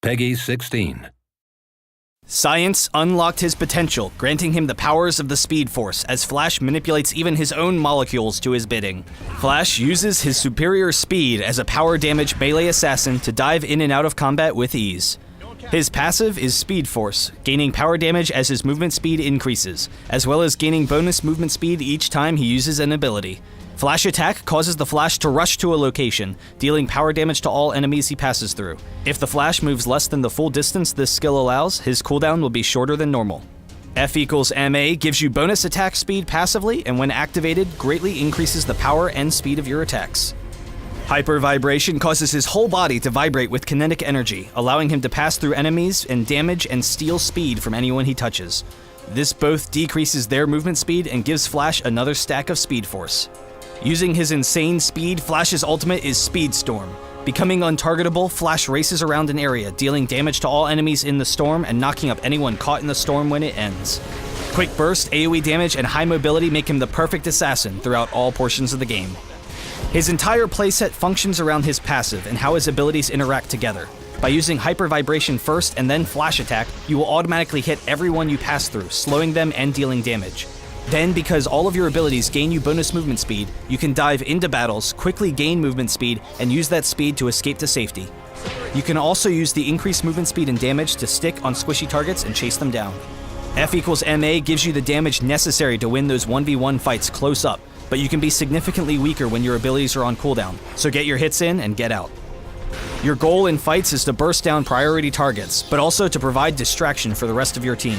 Peggy 16. Science unlocked his potential, granting him the powers of the Speed Force, as Flash manipulates even his own molecules to his bidding. Flash uses his superior speed as a power damage melee assassin to dive in and out of combat with ease. His passive is Speed Force, gaining power damage as his movement speed increases, as well as gaining bonus movement speed each time he uses an ability. Flash Attack causes the Flash to rush to a location, dealing power damage to all enemies he passes through. If the Flash moves less than the full distance this skill allows, his cooldown will be shorter than normal. F equals MA gives you bonus attack speed passively, and when activated, greatly increases the power and speed of your attacks. Hyper Vibration causes his whole body to vibrate with kinetic energy, allowing him to pass through enemies and damage and steal speed from anyone he touches. This both decreases their movement speed and gives Flash another stack of Speed Force. Using his insane speed, Flash's ultimate is Speed Storm. Becoming untargetable, Flash races around an area, dealing damage to all enemies in the storm and knocking up anyone caught in the storm when it ends. Quick burst, AoE damage, and high mobility make him the perfect assassin throughout all portions of the game. His entire playset functions around his passive and how his abilities interact together. By using Hyper Vibration first and then Flash Attack, you will automatically hit everyone you pass through, slowing them and dealing damage. Then, because all of your abilities gain you bonus movement speed, you can dive into battles, quickly gain movement speed, and use that speed to escape to safety. You can also use the increased movement speed and damage to stick on squishy targets and chase them down. F equals MA gives you the damage necessary to win those 1v1 fights close up, but you can be significantly weaker when your abilities are on cooldown, so get your hits in and get out. Your goal in fights is to burst down priority targets, but also to provide distraction for the rest of your team.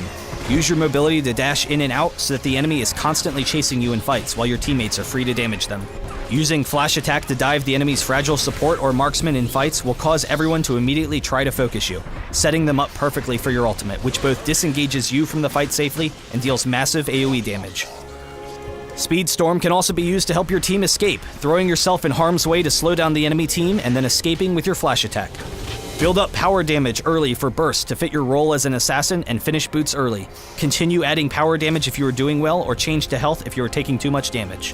Use your mobility to dash in and out so that the enemy is constantly chasing you in fights while your teammates are free to damage them. Using Flash Attack to dive the enemy's fragile support or marksman in fights will cause everyone to immediately try to focus you, setting them up perfectly for your ultimate, which both disengages you from the fight safely and deals massive AoE damage. Speed Storm can also be used to help your team escape, throwing yourself in harm's way to slow down the enemy team and then escaping with your Flash Attack. Build up power damage early for burst to fit your role as an assassin and finish boots early. Continue adding power damage if you are doing well, or change to health if you are taking too much damage.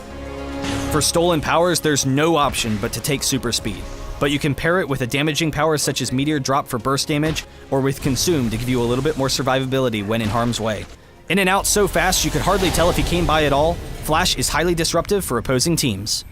For stolen powers, there's no option but to take super speed, but you can pair it with a damaging power such as Meteor Drop for burst damage, or with Consume to give you a little bit more survivability when in harm's way. In and out so fast you could hardly tell if he came by at all, Flash is highly disruptive for opposing teams.